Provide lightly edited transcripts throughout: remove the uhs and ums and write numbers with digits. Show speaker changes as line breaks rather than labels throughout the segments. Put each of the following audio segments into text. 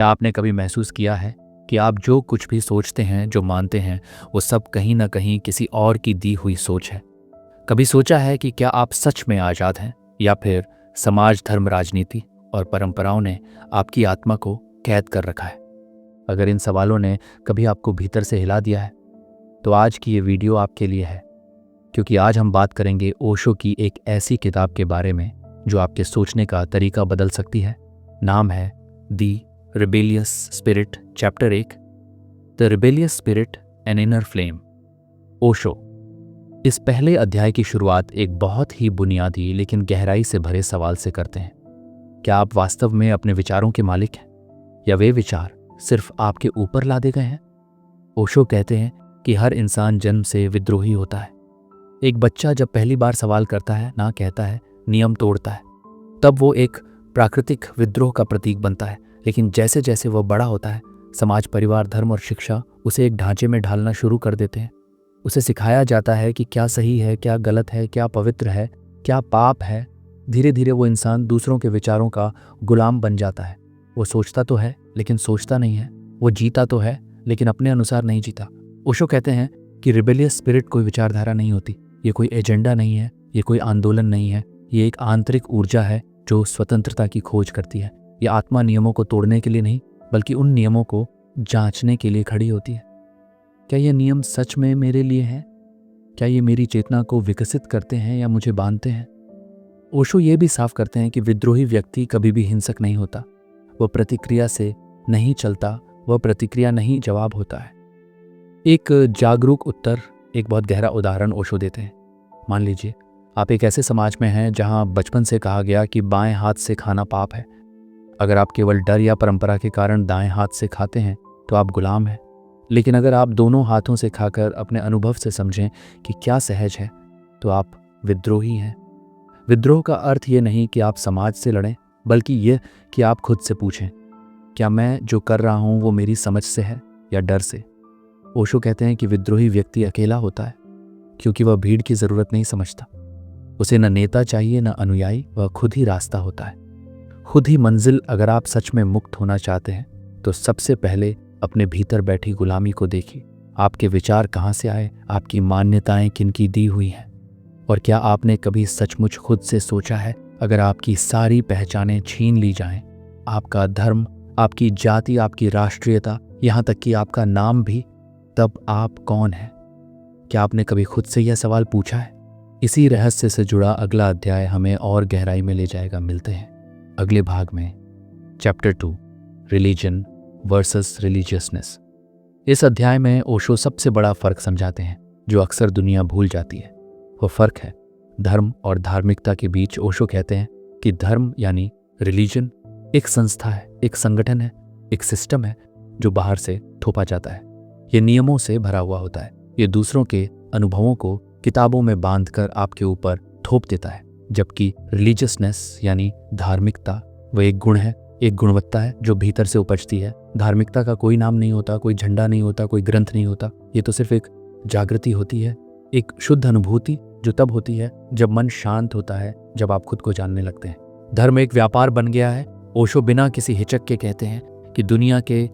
क्या आपने कभी महसूस किया है कि आप जो कुछ भी सोचते हैं, जो मानते हैं, वो सब कहीं ना कहीं किसी और की दी हुई सोच है? कभी सोचा है कि क्या आप सच में आज़ाद हैं, या फिर समाज, धर्म, राजनीति और परंपराओं ने आपकी आत्मा को कैद कर रखा है? अगर इन सवालों ने कभी आपको भीतर से हिला दिया है, तो आज की ये वीडियो आपके लिए है, क्योंकि आज हम बात करेंगे ओशो की एक ऐसी किताब के बारे में जो आपके सोचने का तरीका बदल सकती है। नाम है the rebellious spirit, chapter 1, the rebellious spirit an inner flame. Osho. इस पहले अध्याय की शुरुआत एक बहुत ही बुनियादी लेकिन गहराई से भरे सवाल से करते हैं। क्या आप वास्तव में अपने विचारों के मालिक हैं, या वे विचार सिर्फ आपके ऊपर लादे गए हैं? ओशो कहते हैं कि हर इंसान जन्म से विद्रोही होता है। एक बच्चा जब पहली बार सवाल करता है, ना कहता है, नियम तोड़ता है, तब वो एक प्राकृतिक विद्रोह का प्रतीक बनता है। लेकिन जैसे जैसे वह बड़ा होता है, समाज, परिवार, धर्म और शिक्षा उसे एक ढांचे में ढालना शुरू कर देते हैं। उसे सिखाया जाता है कि क्या सही है, क्या गलत है, क्या पवित्र है, क्या पाप है। धीरे धीरे वो इंसान दूसरों के विचारों का गुलाम बन जाता है। वो सोचता तो है लेकिन सोचता नहीं है। वो जीता तो है लेकिन अपने अनुसार नहीं जीता। ओशो कहते हैं कि रिबेलियस स्पिरिट कोई विचारधारा नहीं होती, ये कोई एजेंडा नहीं है, ये कोई आंदोलन नहीं है। ये एक आंतरिक ऊर्जा है जो स्वतंत्रता की खोज करती है। ये आत्मा नियमों को तोड़ने के लिए नहीं, बल्कि उन नियमों को जांचने के लिए खड़ी होती है। क्या ये नियम सच में मेरे लिए हैं? क्या ये मेरी चेतना को विकसित करते हैं या मुझे बांधते हैं? ओशो ये भी साफ करते हैं कि विद्रोही व्यक्ति कभी भी हिंसक नहीं होता। वह प्रतिक्रिया से नहीं चलता, वह प्रतिक्रिया नहीं जवाब होता है। एक जागरूक उत्तर, एक बहुत गहरा उदाहरण ओशो देते हैं। मान लीजिए आप एक ऐसे समाज में हैं जहां बचपन से कहा गया कि बाएं हाथ से खाना पाप है। अगर आप केवल डर या परंपरा के कारण दाएं हाथ से खाते हैं तो आप गुलाम हैं। लेकिन अगर आप दोनों हाथों से खाकर अपने अनुभव से समझें कि क्या सहज है, तो आप विद्रोही हैं। विद्रोह का अर्थ ये नहीं कि आप समाज से लड़ें, बल्कि यह कि आप खुद से पूछें, क्या मैं जो कर रहा हूं वो मेरी समझ से है या डर से? ओशो कहते हैं कि विद्रोही व्यक्ति अकेला होता है, क्योंकि वह भीड़ की जरूरत नहीं समझता। उसे न नेता चाहिए, न अनुयायी। वह खुद ही रास्ता होता है, खुद ही मंजिल। अगर आप सच में मुक्त होना चाहते हैं तो सबसे पहले अपने भीतर बैठी गुलामी को देखिए। आपके विचार कहाँ से आए, आपकी मान्यताएं किनकी दी हुई हैं, और क्या आपने कभी सचमुच खुद से सोचा है, अगर आपकी सारी पहचानें छीन ली जाएं, आपका धर्म, आपकी जाति, आपकी राष्ट्रीयता, यहाँ तक कि आपका नाम भी, तब आप कौन हैं? क्या आपने कभी खुद से यह सवाल पूछा है? इसी रहस्य से जुड़ा अगला अध्याय हमें और गहराई में ले जाएगा। मिलते हैं अगले भाग में, चैप्टर 2, रिलीजन वर्सेस रिलीजियसनेस। इस अध्याय में ओशो सबसे बड़ा फर्क समझाते हैं जो अक्सर दुनिया भूल जाती है। वो फर्क है धर्म और धार्मिकता के बीच। ओशो कहते हैं कि धर्म यानी रिलीजन एक संस्था है, एक संगठन है, एक सिस्टम है जो बाहर से थोपा जाता है। ये नियमों से भरा हुआ होता है। ये दूसरों के अनुभवों को किताबों में बांधकर आपके ऊपर थोप देता है। जबकि रिलीजियसनेस यानी धार्मिकता, वह एक गुण है, एक गुणवत्ता है जो भीतर से उपजती है। धार्मिकता का कोई नाम नहीं होता, कोई झंडा नहीं होता, कोई ग्रंथ नहीं होता। ये तो सिर्फ एक जागृति होती है, एक शुद्ध अनुभूति जो तब होती है जब मन शांत होता है, जब आप खुद को जानने लगते हैं। धर्म एक व्यापार बन गया है। ओशो बिना किसी हिचक के कहते हैं कि दुनिया के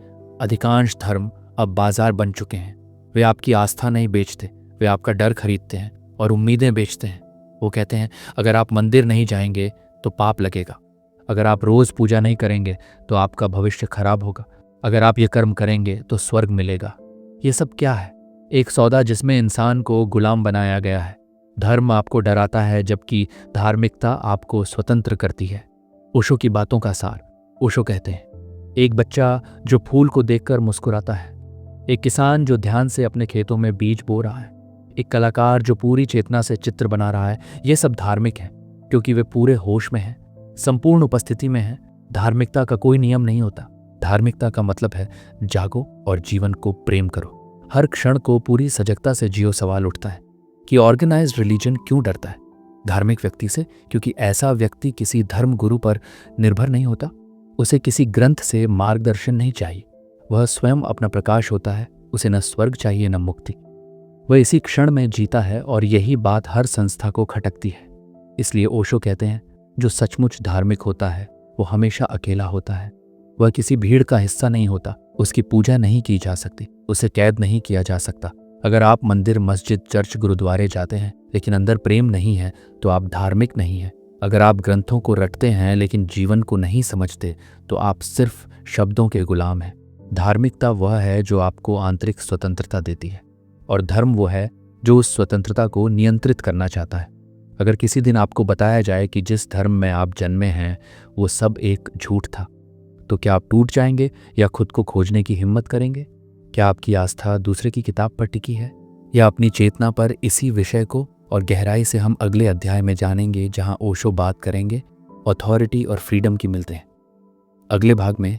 अधिकांश धर्म अब बाजार बन चुके हैं। वे आपकी आस्था नहीं बेचते, वे आपका डर खरीदते हैं और उम्मीदें बेचते हैं। वो कहते हैं अगर आप मंदिर नहीं जाएंगे तो पाप लगेगा, अगर आप रोज पूजा नहीं करेंगे तो आपका भविष्य खराब होगा, अगर आप ये कर्म करेंगे तो स्वर्ग मिलेगा। ये सब क्या है? एक सौदा जिसमें इंसान को गुलाम बनाया गया है। धर्म आपको डराता है, जबकि धार्मिकता आपको स्वतंत्र करती है। ओशो की बातों का सार। ओशो कहते हैं एक बच्चा जो फूल को देखकर मुस्कुराता है, एक किसान जो ध्यान से अपने खेतों में बीज बो रहा है, एक कलाकार जो पूरी चेतना से चित्र बना रहा है, ये सब धार्मिक हैं क्योंकि वे पूरे होश में हैं, संपूर्ण उपस्थिति में हैं। धार्मिकता का कोई नियम नहीं होता। धार्मिकता का मतलब है जागो और जीवन को प्रेम करो। हर क्षण को पूरी सजगता से जियो। सवाल उठता है कि ऑर्गेनाइज्ड रिलीजन क्यों डरता है धार्मिक व्यक्ति से? क्योंकि ऐसा व्यक्ति किसी धर्म गुरु पर निर्भर नहीं होता। उसे किसी ग्रंथ से मार्गदर्शन नहीं चाहिए। वह स्वयं अपना प्रकाश होता है। उसे न स्वर्ग चाहिए न मुक्ति। वह इसी क्षण में जीता है, और यही बात हर संस्था को खटकती है। इसलिए ओशो कहते हैं जो सचमुच धार्मिक होता है वो हमेशा अकेला होता है। वह किसी भीड़ का हिस्सा नहीं होता, उसकी पूजा नहीं की जा सकती, उसे कैद नहीं किया जा सकता। अगर आप मंदिर, मस्जिद, चर्च, गुरुद्वारे जाते हैं लेकिन अंदर प्रेम नहीं है तो आप धार्मिक नहीं हैं। अगर आप ग्रंथों को रटते हैं लेकिन जीवन को नहीं समझते तो आप सिर्फ शब्दों के गुलाम हैं। धार्मिकता वह है जो आपको आंतरिक स्वतंत्रता देती है और धर्म वो है जो उस स्वतंत्रता को नियंत्रित करना चाहता है। अगर किसी दिन आपको बताया जाए कि जिस धर्म में आप जन्मे हैं वो सब एक झूठ था, तो क्या आप टूट जाएंगे या खुद को खोजने की हिम्मत करेंगे? क्या आपकी आस्था दूसरे की किताब पर टिकी है या अपनी चेतना पर? इसी विषय को और गहराई से हम अगले अध्याय में जानेंगे, जहां ओशो बात करेंगे अथॉरिटी और फ्रीडम की मिलते हैं। अगले भाग में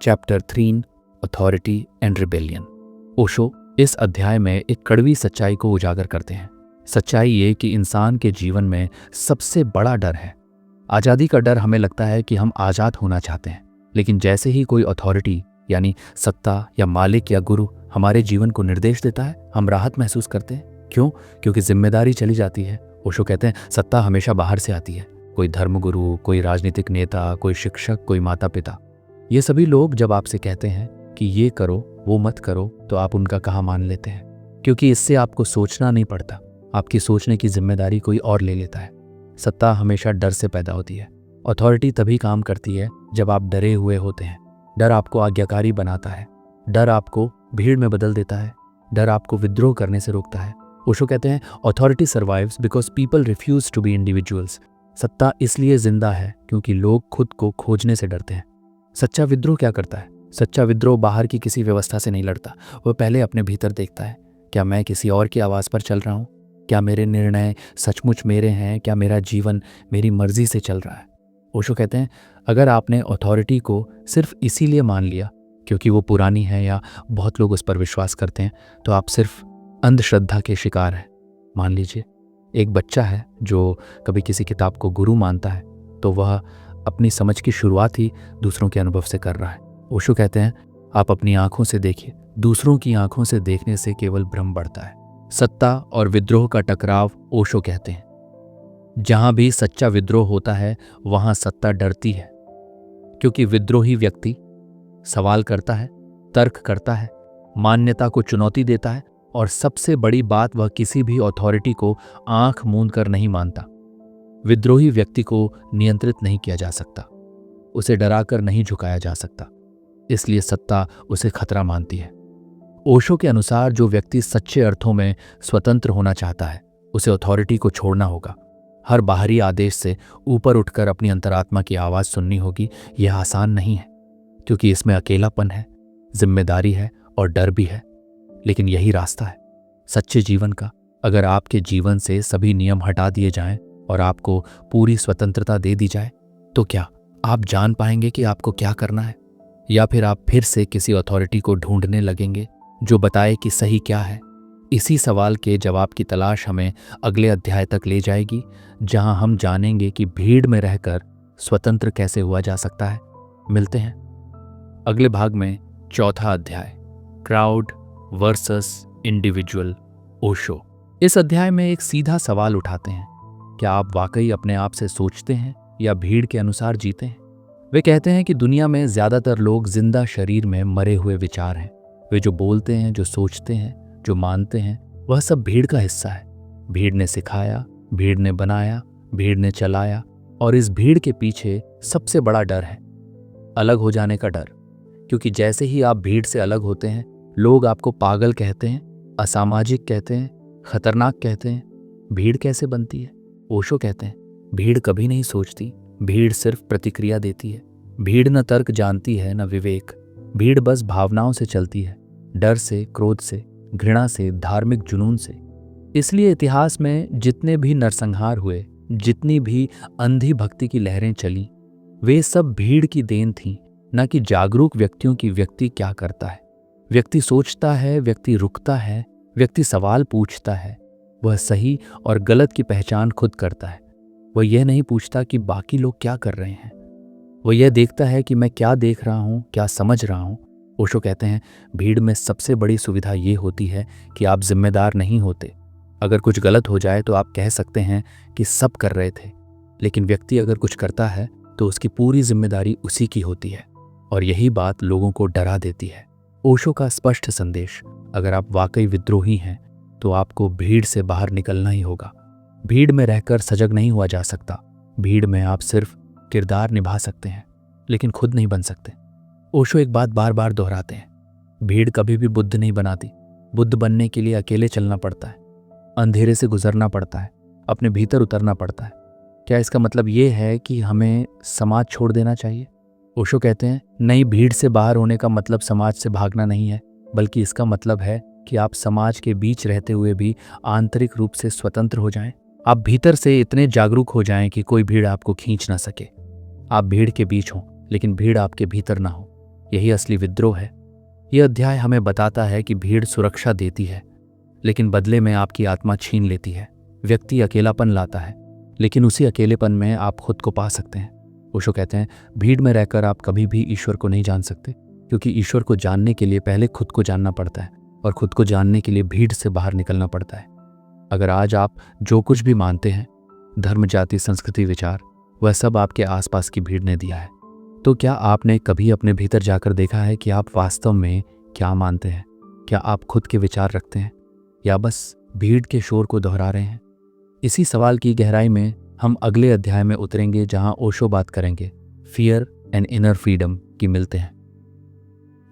chapter 3 authority and rebellion. Osho इस अध्याय में एक कड़वी सच्चाई को उजागर करते हैं। सच्चाई ये कि इंसान के जीवन में सबसे बड़ा डर है आज़ादी का डर। हमें लगता है कि हम आज़ाद होना चाहते हैं, लेकिन जैसे ही कोई अथॉरिटी यानी सत्ता या मालिक या गुरु हमारे जीवन को निर्देश देता है, हम राहत महसूस करते हैं। क्यों? क्योंकि जिम्मेदारी चली जाती है। ओशो कहते हैं सत्ता हमेशा बाहर से आती है। कोई धर्मगुरु, कोई राजनीतिक नेता, कोई शिक्षक, कोई माता पिता, ये सभी लोग जब आपसे कहते हैं कि ये करो वो मत करो, तो आप उनका कहाँ मान लेते हैं? क्योंकि इससे आपको सोचना नहीं पड़ता, आपकी सोचने की जिम्मेदारी कोई और ले लेता है। सत्ता हमेशा डर से पैदा होती है। अथॉरिटी तभी काम करती है जब आप डरे हुए होते हैं। डर आपको आज्ञाकारी बनाता है, डर आपको भीड़ में बदल देता है, डर आपको विद्रोह करने से रोकता है। ओशो कहते हैं authority survives because people refuse to be individuals. सत्ता इसलिए जिंदा है क्योंकि लोग खुद को खोजने से डरते हैं। सच्चा विद्रोह क्या करता है? सच्चा विद्रोह बाहर की किसी व्यवस्था से नहीं लड़ता, वह पहले अपने भीतर देखता है, क्या मैं किसी और की आवाज़ पर चल रहा हूँ? क्या मेरे निर्णय सचमुच मेरे हैं? क्या मेरा जीवन मेरी मर्जी से चल रहा है? ओशो कहते हैं अगर आपने अथॉरिटी को सिर्फ इसीलिए मान लिया क्योंकि वो पुरानी है या बहुत लोग उस पर विश्वास करते हैं, तो आप सिर्फ अंधश्रद्धा के शिकार हैं। मान लीजिए एक बच्चा है जो कभी किसी किताब को गुरु मानता है, तो वह अपनी समझ की शुरुआत ही दूसरों के अनुभव से कर रहा है। ओशो कहते हैं आप अपनी आंखों से देखिए, दूसरों की आंखों से देखने से केवल भ्रम बढ़ता है। सत्ता और विद्रोह का टकराव। ओशो कहते हैं जहां भी सच्चा विद्रोह होता है वहां सत्ता डरती है, क्योंकि विद्रोही व्यक्ति सवाल करता है, तर्क करता है, मान्यता को चुनौती देता है और सबसे बड़ी बात, वह किसी भी अथॉरिटी को आंख मूंद कर नहीं मानता। विद्रोही व्यक्ति को नियंत्रित नहीं किया जा सकता, उसे डराकर नहीं झुकाया जा सकता, इसलिए सत्ता उसे खतरा मानती है। ओशो के अनुसार जो व्यक्ति सच्चे अर्थों में स्वतंत्र होना चाहता है उसे अथॉरिटी को छोड़ना होगा। हर बाहरी आदेश से ऊपर उठकर अपनी अंतरात्मा की आवाज़ सुननी होगी। यह आसान नहीं है क्योंकि इसमें अकेलापन है, जिम्मेदारी है और डर भी है, लेकिन यही रास्ता है सच्चे जीवन का। अगर आपके जीवन से सभी नियम हटा दिए जाएं और आपको पूरी स्वतंत्रता दे दी जाए, तो क्या आप जान पाएंगे कि आपको क्या करना है? या फिर आप फिर से किसी अथॉरिटी को ढूंढने लगेंगे जो बताए कि सही क्या है? इसी सवाल के जवाब की तलाश हमें अगले अध्याय तक ले जाएगी, जहां हम जानेंगे कि भीड़ में रहकर स्वतंत्र कैसे हुआ जा सकता है। मिलते हैं अगले भाग में। चौथा अध्याय, क्राउड वर्सेस इंडिविजुअल। ओशो इस अध्याय में एक सीधा सवाल उठाते हैं, क्या आप वाकई अपने आप से सोचते हैं या भीड़ के अनुसार जीते हैं? वे कहते हैं कि दुनिया में ज्यादातर लोग जिंदा शरीर में मरे हुए विचार हैं। वे जो बोलते हैं, जो सोचते हैं, जो मानते हैं, वह सब भीड़ का हिस्सा है। भीड़ ने सिखाया, भीड़ ने बनाया, भीड़ ने चलाया, और इस भीड़ के पीछे सबसे बड़ा डर है अलग हो जाने का डर। क्योंकि जैसे ही आप भीड़ से अलग होते हैं, लोग आपको पागल कहते हैं, असामाजिक कहते हैं, खतरनाक कहते हैं। भीड़ कैसे बनती है? ओशो कहते हैं भीड़ कभी नहीं सोचती, भीड़ सिर्फ प्रतिक्रिया देती है। भीड़ न तर्क जानती है न विवेक, भीड़ बस भावनाओं से चलती है, डर से, क्रोध से, घृणा से, धार्मिक जुनून से। इसलिए इतिहास में जितने भी नरसंहार हुए, जितनी भी अंधी भक्ति की लहरें चली, वे सब भीड़ की देन थीं, न कि जागरूक व्यक्तियों की। व्यक्ति क्या करता है? व्यक्ति सोचता है, व्यक्ति रुकता है, व्यक्ति सवाल पूछता है, वह सही और गलत की पहचान खुद करता है। वह यह नहीं पूछता कि बाकी लोग क्या कर रहे हैं, वह यह देखता है कि मैं क्या देख रहा हूँ, क्या समझ रहा हूँ। ओशो कहते हैं भीड़ में सबसे बड़ी सुविधा ये होती है कि आप जिम्मेदार नहीं होते। अगर कुछ गलत हो जाए तो आप कह सकते हैं कि सब कर रहे थे, लेकिन व्यक्ति अगर कुछ करता है तो उसकी पूरी जिम्मेदारी उसी की होती है। और यही बात लोगों को डरा देती है। ओशो का स्पष्ट संदेश, अगर आप वाकई विद्रोही हैं तो आपको भीड़ से बाहर निकलना ही होगा। भीड़ में रहकर सजग नहीं हुआ जा सकता। भीड़ में आप सिर्फ किरदार निभा सकते हैं, लेकिन खुद नहीं बन सकते। ओशो एक बात बार बार दोहराते हैं, भीड़ कभी भी बुद्ध नहीं बनाती। बुद्ध बनने के लिए अकेले चलना पड़ता है, अंधेरे से गुजरना पड़ता है, अपने भीतर उतरना पड़ता है। क्या इसका मतलब ये है कि हमें समाज छोड़ देना चाहिए? ओशो कहते हैं, नहीं, भीड़ से बाहर होने का मतलब समाज से भागना नहीं है, बल्कि इसका मतलब है कि आप समाज के बीच रहते हुए भी आंतरिक रूप से स्वतंत्र हो जाएं। आप भीतर से इतने जागरूक हो जाएं कि कोई भीड़ आपको खींच ना सके। आप भीड़ के बीच हों, लेकिन भीड़ आपके भीतर ना हो। यही असली विद्रोह है। यह अध्याय हमें बताता है कि भीड़ सुरक्षा देती है, लेकिन बदले में आपकी आत्मा छीन लेती है। व्यक्ति अकेलापन लाता है, लेकिन उसी अकेलेपन में आप खुद को पा सकते हैं। ओशो कहते हैं, भीड़ में रहकर आप कभी भी ईश्वर को नहीं जान सकते, क्योंकि ईश्वर को जानने के लिए पहले खुद को जानना पड़ता है, और खुद को जानने के लिए भीड़ से बाहर निकलना पड़ता है। अगर आज आप जो कुछ भी मानते हैं, धर्म, जाति, संस्कृति, विचार, वह सब आपके आसपास की भीड़ ने दिया है, तो क्या आपने कभी अपने भीतर जाकर देखा है कि आप वास्तव में क्या मानते हैं? क्या आप खुद के विचार रखते हैं, या बस भीड़ के शोर को दोहरा रहे हैं? इसी सवाल की गहराई में हम अगले अध्याय में उतरेंगे, जहां ओशो बात करेंगे फियर एंड इनर फ्रीडम की। मिलते हैं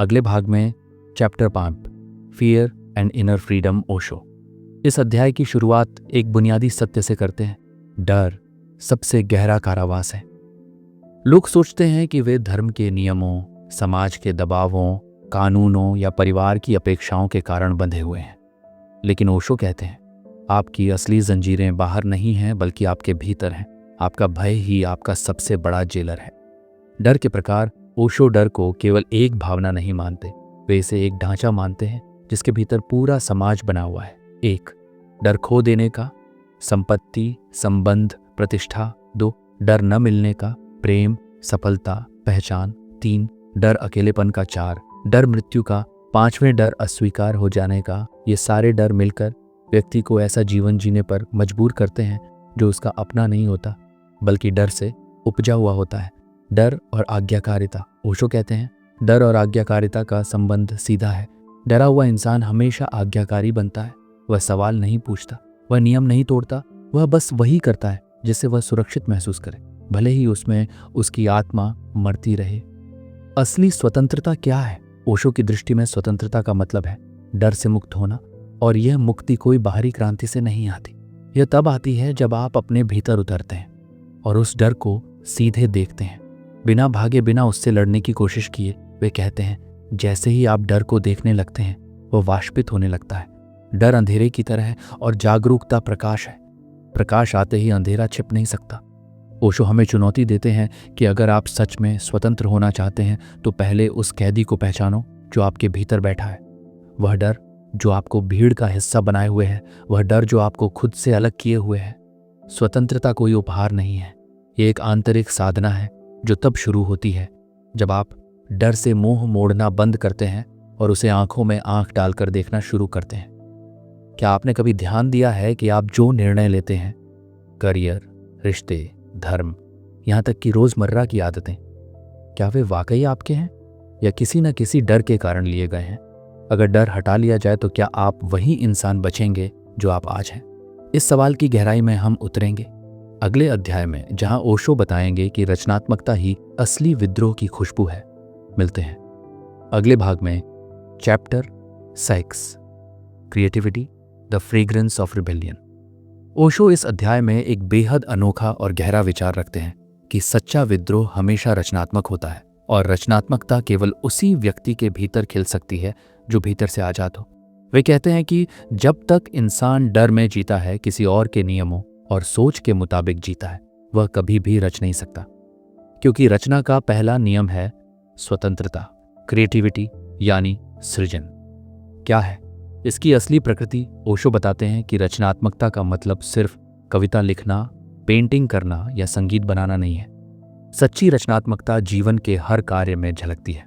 अगले भाग में, chapter 5, fear and inner freedom, Osho. इस अध्याय की शुरुआत एक बुनियादी सत्य से करते हैं, डर सबसे गहरा कारावास है। लोग सोचते हैं कि वे धर्म के नियमों, समाज के दबावों, कानूनों या परिवार की अपेक्षाओं के कारण बंधे हुए हैं, लेकिन ओशो कहते हैं, आपकी असली जंजीरें बाहर नहीं हैं, बल्कि आपके भीतर हैं। आपका भय ही आपका सबसे बड़ा जेलर है। डर के प्रकार, ओशो डर को केवल एक भावना नहीं मानते, वे इसे एक ढांचा मानते हैं जिसके भीतर पूरा समाज बना हुआ है। 1, डर खो देने का, संपत्ति, संबंध, प्रतिष्ठा। 2, डर न मिलने का, प्रेम, सफलता, पहचान। 3, डर अकेलेपन का। 4, डर मृत्यु का। 5वें, डर अस्वीकार हो जाने का। ये सारे डर मिलकर व्यक्ति को ऐसा जीवन जीने पर मजबूर करते हैं जो उसका अपना नहीं होता, बल्कि डर से उपजा हुआ होता है। डर और आज्ञाकारिता, ओशो कहते हैं, डर और आज्ञाकारिता का संबंध सीधा है। डरा हुआ इंसान हमेशा आज्ञाकारी बनता है। वह सवाल नहीं पूछता, वह नियम नहीं तोड़ता, वह बस वही करता है जिससे वह सुरक्षित महसूस करे, भले ही उसमें उसकी आत्मा मरती रहे। असली स्वतंत्रता क्या है? ओशो की दृष्टि में स्वतंत्रता का मतलब है डर से मुक्त होना, और यह मुक्ति कोई बाहरी क्रांति से नहीं आती। यह तब आती है जब आप अपने भीतर उतरते हैं और उस डर को सीधे देखते हैं, बिना भागे, बिना उससे लड़ने की कोशिश किए। वे कहते हैं, जैसे ही आप डर को देखने लगते हैं, वह वाष्पित होने लगता है। डर अंधेरे की तरह है और जागरूकता प्रकाश है। प्रकाश आते ही अंधेरा छिप नहीं सकता। ओशो हमें चुनौती देते हैं कि अगर आप सच में स्वतंत्र होना चाहते हैं तो पहले उस कैदी को पहचानो जो आपके भीतर बैठा है। वह डर जो आपको भीड़ का हिस्सा बनाए हुए है, वह डर जो आपको खुद से अलग किए हुए है। स्वतंत्रता कोई उपहार नहीं है, ये एक आंतरिक साधना है जो तब शुरू होती है जब आप डर से मुंह मोड़ना बंद करते हैं और उसे आंखों में आंख डालकर देखना शुरू करते हैं। क्या आपने कभी ध्यान दिया है कि आप जो निर्णय लेते हैं, करियर, रिश्ते, धर्म, यहाँ तक कि रोजमर्रा की आदतें, क्या वे वाकई आपके हैं या किसी न किसी डर के कारण लिए गए हैं? अगर डर हटा लिया जाए तो क्या आप वही इंसान बचेंगे जो आप आज हैं? इस सवाल की गहराई में हम उतरेंगे अगले अध्याय में, जहां ओशो बताएंगे कि रचनात्मकता ही असली विद्रोह की खुशबू है। मिलते हैं अगले भाग में, chapter 6, creativity, the fragrance of rebellion. Osho इस अध्याय में एक बेहद अनोखा और गहरा विचार रखते हैं कि सच्चा विद्रोह हमेशा रचनात्मक होता है, और रचनात्मकता केवल उसी व्यक्ति के भीतर खिल सकती है जो भीतर से आजाद हो। वे कहते हैं कि जब तक इंसान डर में जीता है, किसी और के नियमों और सोच के मुताबिक जीता है, वह कभी भी रच नहीं सकता, क्योंकि रचना का पहला नियम है स्वतंत्रता, क्रिएटिविटी यानी सृजन। क्या है इसकी असली प्रकृति? ओशो बताते हैं कि रचनात्मकता का मतलब सिर्फ कविता लिखना, पेंटिंग करना या संगीत बनाना नहीं है। सच्ची रचनात्मकता जीवन के हर कार्य में झलकती है।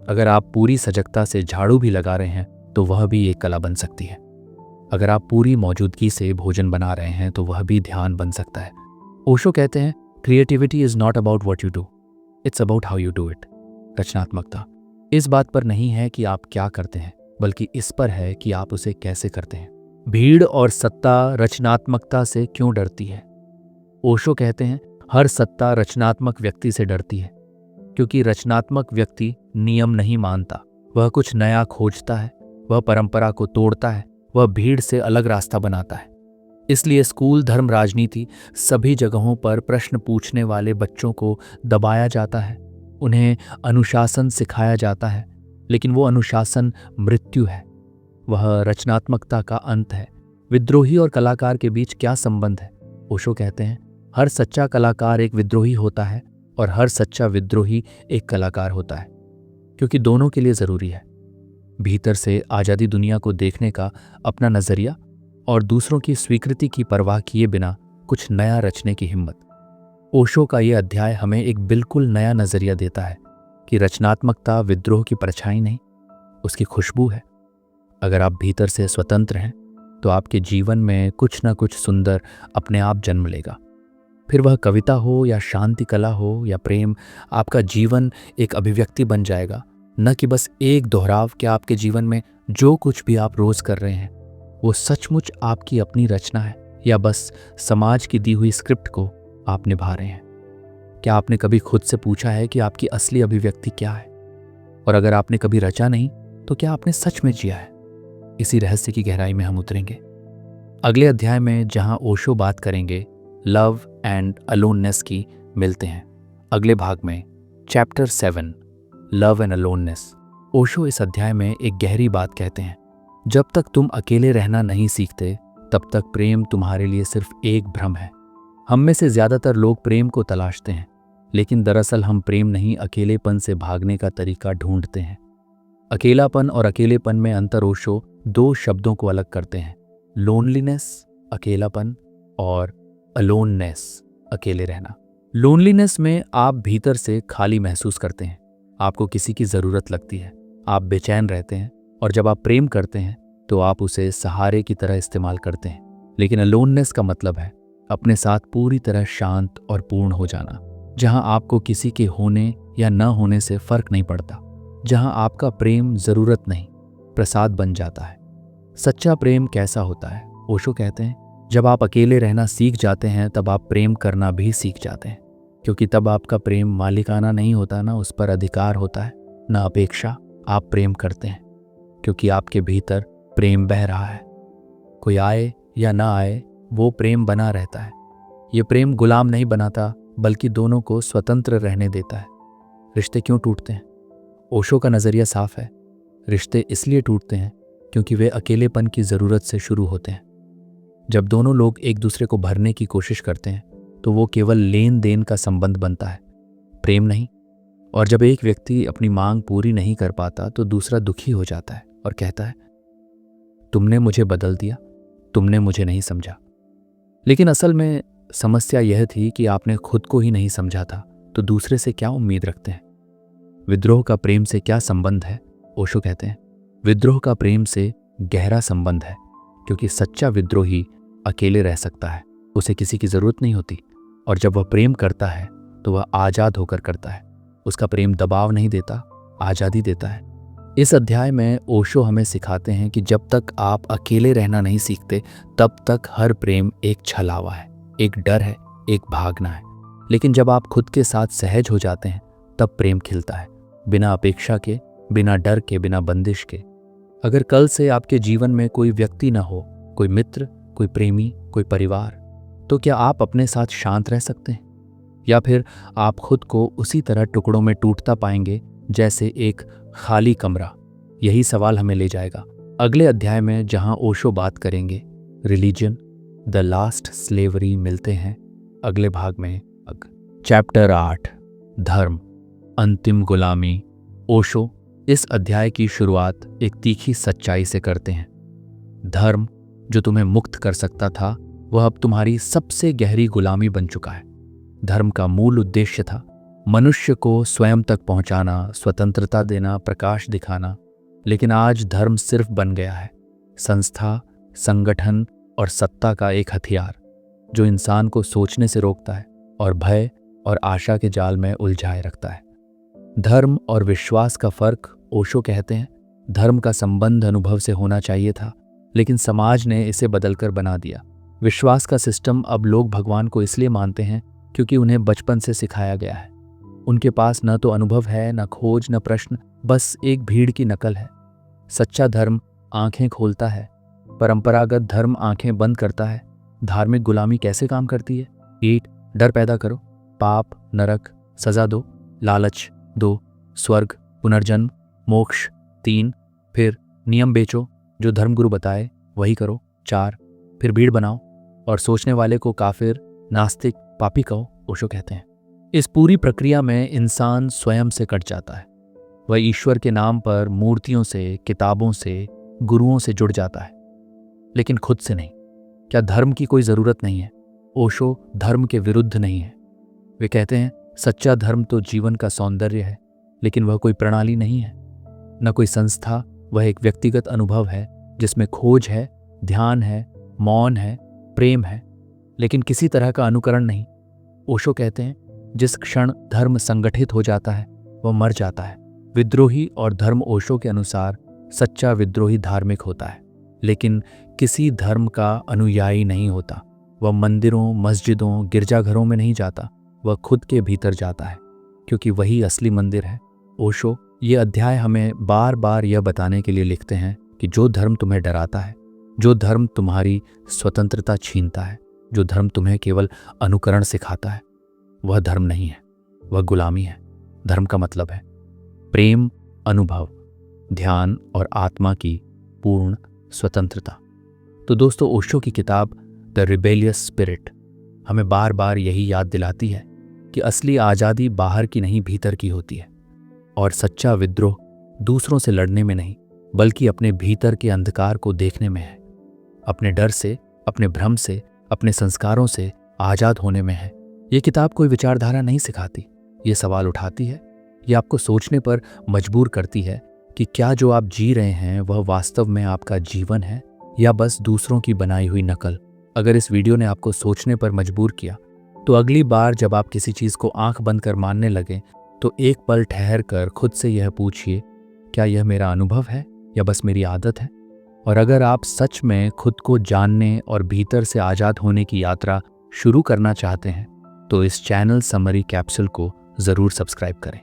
अगर आप पूरी सजगता से झाड़ू भी लगा रहे हैं तो वह भी एक कला बन सकती है। अगर आप पूरी मौजूदगी से भोजन बना रहे हैं तो वह भी ध्यान बन सकता है। ओशो कहते हैं, creativity is not about what you do, it's about how you do it. रचनात्मकता इस बात पर नहीं है कि आप क्या करते हैं, बल्कि इस पर है कि आप उसे कैसे करते हैं। भीड़ और सत्ता रचनात्मकता से क्यों डरती है? ओशो कहते हैं, हर सत्ता रचनात्मक व्यक्ति से डरती है, क्योंकि रचनात्मक व्यक्ति नियम नहीं मानता। वह कुछ नया खोजता है, वह परंपरा को तोड़ता है, वह भीड़ से अलग रास्ता बनाता है। इसलिए स्कूल, धर्म, राजनीति, सभी जगहों पर प्रश्न पूछने वाले बच्चों को दबाया जाता है। उन्हें अनुशासन सिखाया जाता है, लेकिन वो अनुशासन मृत्यु है। वह रचनात्मकता का अंत है। विद्रोही और कलाकार के बीच क्या संबंध है? ओशो कहते हैं, हर सच्चा कलाकार एक विद्रोही होता है और हर सच्चा विद्रोही एक कलाकार होता है, क्योंकि दोनों के लिए जरूरी है। भीतर से आजादी दुनिया को देखने का अपना नजरिया और दूसरों की स्वीकृति की परवाह किए बिना कुछ नया रचने की हिम्मत। ओशो का यह अध्याय हमें एक बिल्कुल नया नजरिया देता है कि रचनात्मकता विद्रोह की परछाई नहीं, उसकी खुशबू है। अगर आप भीतर से स्वतंत्र हैं तो आपके जीवन में कुछ न कुछ सुंदर अपने आप जन्म लेगा। फिर वह कविता हो या शांति कला हो या प्रेम, आपका जीवन एक अभिव्यक्ति बन जाएगा, न कि बस एक दोहराव। कि आपके जीवन में जो कुछ भी आप रोज कर रहे हैं वो सचमुच आपकी अपनी रचना है या बस समाज की दी हुई स्क्रिप्ट को आप निभा रहे हैं। क्या आपने कभी खुद से पूछा है कि आपकी असली अभिव्यक्ति क्या है? और अगर आपने कभी रचा नहीं तो क्या आपने सच में जिया है? इसी रहस्य की गहराई में हम उतरेंगे अगले अध्याय में, जहां ओशो बात करेंगे लव एंड अलोननेस की। मिलते हैं अगले भाग में, chapter 7, love and aloneness. Osho इस अध्याय में एक गहरी बात कहते हैं, जब तक तुम अकेले रहना नहीं सीखते तब तक प्रेम तुम्हारे लिए सिर्फ एक भ्रम है। हम में से ज्यादातर लोग प्रेम को तलाशते हैं, लेकिन दरअसल हम प्रेम नहीं, अकेलेपन से भागने का तरीका ढूंढते हैं। अकेलापन और अकेलेपन में अंतर ओशो 2 शब्दों को अलग करते हैं, लोनलीनेस अकेलापन और अलोननेस अकेले रहना। लोनलीनेस में आप भीतर से खाली महसूस करते हैं, आपको किसी की जरूरत लगती है, आप बेचैन रहते हैं, और जब आप प्रेम करते हैं तो आप उसे सहारे की तरह इस्तेमाल करते हैं। लेकिन अलोननेस का मतलब है अपने साथ पूरी तरह शांत और पूर्ण हो जाना, जहां आपको किसी के होने या न होने से फर्क नहीं पड़ता, जहां आपका प्रेम जरूरत नहीं प्रसाद बन जाता है। सच्चा प्रेम कैसा होता है? ओशो कहते हैं, जब आप अकेले रहना सीख जाते हैं तब आप प्रेम करना भी सीख जाते हैं, क्योंकि तब आपका प्रेम मालिकाना नहीं होता, ना उस पर अधिकार होता है, ना अपेक्षा। आप प्रेम करते हैं क्योंकि आपके भीतर प्रेम बह रहा है। कोई आए या ना आए, वो प्रेम बना रहता है। ये प्रेम गुलाम नहीं बनाता, बल्कि दोनों को स्वतंत्र रहने देता है। रिश्ते क्यों टूटते हैं? ओशो का नजरिया साफ है, रिश्ते इसलिए टूटते हैं क्योंकि वे अकेलेपन की जरूरत से शुरू होते हैं। जब दोनों लोग एक दूसरे को भरने की कोशिश करते हैं तो वो केवल लेन देन का संबंध बनता है, प्रेम नहीं। और जब एक व्यक्ति अपनी मांग पूरी नहीं कर पाता तो दूसरा दुखी हो जाता है और कहता है, तुमने मुझे बदल दिया, तुमने मुझे नहीं समझा। लेकिन असल में समस्या यह थी कि आपने खुद को ही नहीं समझा था, तो दूसरे से क्या उम्मीद रखते हैं? विद्रोह का प्रेम से क्या संबंध है? ओशो कहते हैं, विद्रोह का प्रेम से गहरा संबंध है, क्योंकि सच्चा विद्रोही अकेले रह सकता है, उसे किसी की जरूरत नहीं होती। और जब वह प्रेम करता है तो वह आजाद होकर करता है। उसका प्रेम दबाव नहीं देता, आजादी देता है। इस अध्याय में ओशो हमें सिखाते हैं कि जब तक आप अकेले रहना नहीं सीखते तब तक हर प्रेम एक छलावा है, एक डर है, एक भागना है। लेकिन जब आप खुद के साथ सहज हो जाते हैं तब प्रेम खिलता है, बिना अपेक्षा के, बिना डर के, बिना बंदिश के। अगर कल से आपके जीवन में कोई व्यक्ति ना हो, कोई मित्र, कोई प्रेमी, कोई परिवार, तो क्या आप अपने साथ शांत रह सकते हैं? या फिर आप खुद को उसी तरह टुकड़ों में टूटता पाएंगे जैसे एक खाली कमरा? यही सवाल हमें ले जाएगा अगले अध्याय में, जहां ओशो बात करेंगे रिलीजन, द लास्ट स्लेवरी। मिलते हैं अगले भाग में, चैप्टर 8, धर्म, अंतिम गुलामी। ओशो इस अध्याय की शुरुआत एक तीखी सच्चाई से करते हैं। धर्म जो तुम्हें मुक्त कर सकता था, वह अब तुम्हारी सबसे गहरी गुलामी बन चुका है। धर्म का मूल उद्देश्य था मनुष्य को स्वयं तक पहुंचाना, स्वतंत्रता देना, प्रकाश दिखाना। लेकिन आज धर्म सिर्फ बन गया है संस्था, संगठन और सत्ता का एक हथियार, जो इंसान को सोचने से रोकता है और भय और आशा के जाल में उलझाए रखता है। धर्म और विश्वास का फर्क ओशो कहते हैं, धर्म का संबंध अनुभव से होना चाहिए था, लेकिन समाज ने इसे बदलकर बना दिया। विश्वास का सिस्टम अब लोग भगवान को इसलिए मानते हैं क्योंकि उन्हें बचपन से सिखाया गया है। उनके पास न तो अनुभव है, न खोज, न प्रश्न, बस एक भीड़ की नकल है। सच्चा धर्म आंखें खोलता है, परंपरागत धर्म आंखें बंद करता है। धार्मिक गुलामी कैसे काम करती है? ईट, डर पैदा करो, पाप, नरक, सजा दो, लालच 2, स्वर्ग, पुनर्जन्म, मोक्ष 3, फिर नियम बेचो, जो धर्मगुरु बताए वही करो 4, फिर भीड़ बनाओ और सोचने वाले को काफिर, नास्तिक, पापी कहो, ओशो कहते हैं। इस पूरी प्रक्रिया में इंसान स्वयं से कट जाता है। वह ईश्वर के नाम पर मूर्तियों से, किताबों से, गुरुओं से जुड़ जाता है, लेकिन खुद से नहीं। क्या धर्म की कोई ज़रूरत नहीं है? ओशो धर्म के विरुद्ध नहीं है। वे कहते हैं सच्चा धर्म तो जीवन का सौंदर्य है, लेकिन वह कोई प्रणाली नहीं है, न कोई संस्था। वह एक व्यक्तिगत अनुभव है जिसमें खोज है, ध्यान है, मौन है, प्रेम है, लेकिन किसी तरह का अनुकरण नहीं। ओशो कहते हैं जिस क्षण धर्म संगठित हो जाता है वह मर जाता है। विद्रोही और धर्म ओशो के अनुसार सच्चा विद्रोही धार्मिक होता है, लेकिन किसी धर्म का अनुयायी नहीं होता। वह मंदिरों, मस्जिदों, गिरजाघरों में नहीं जाता, वह खुद के भीतर जाता है, क्योंकि वही असली मंदिर है। ओशो ये अध्याय हमें बार बार यह बताने के लिए लिखते हैं कि जो धर्म तुम्हें डराता है, जो धर्म तुम्हारी स्वतंत्रता छीनता है, जो धर्म तुम्हें केवल अनुकरण सिखाता है, वह धर्म नहीं है, वह गुलामी है। धर्म का मतलब है प्रेम, अनुभव, ध्यान और आत्मा की पूर्ण स्वतंत्रता। तो दोस्तों, ओशो की किताब द रिबेलियस स्पिरिट हमें बार बार यही याद दिलाती है कि असली आज़ादी बाहर की नहीं, भीतर की होती है। और सच्चा विद्रोह दूसरों से लड़ने में नहीं, बल्कि अपने भीतर के अंधकार को देखने में है। अपने डर से, अपने भ्रम से, अपने संस्कारों से आज़ाद होने में है। ये किताब कोई विचारधारा नहीं सिखाती, ये सवाल उठाती है, ये आपको सोचने पर मजबूर करती है कि क्या जो आप जी रहे हैं वह वास्तव में आपका जीवन है या बस दूसरों की बनाई हुई नकल। अगर इस वीडियो ने आपको सोचने पर मजबूर किया, तो अगली बार जब आप किसी चीज़ को आंख बंद कर मानने लगें, तो एक पल ठहर कर खुद से यह पूछिए, क्या यह मेरा अनुभव है या बस मेरी आदत है? और अगर आप सच में खुद को जानने और भीतर से आज़ाद होने की यात्रा शुरू करना चाहते हैं, तो इस चैनल समरी कैप्सूल को ज़रूर सब्सक्राइब करें,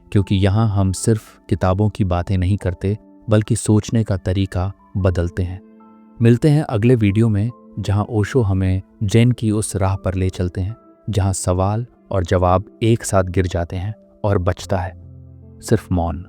क्योंकि यहाँ हम सिर्फ किताबों की बातें नहीं करते, बल्कि सोचने का तरीका बदलते हैं। मिलते हैं अगले वीडियो में, जहाँ ओशो हमें जेन की उस राह पर ले चलते हैं जहाँ सवाल और जवाब एक साथ गिर जाते हैं और बचता है सिर्फ मौन।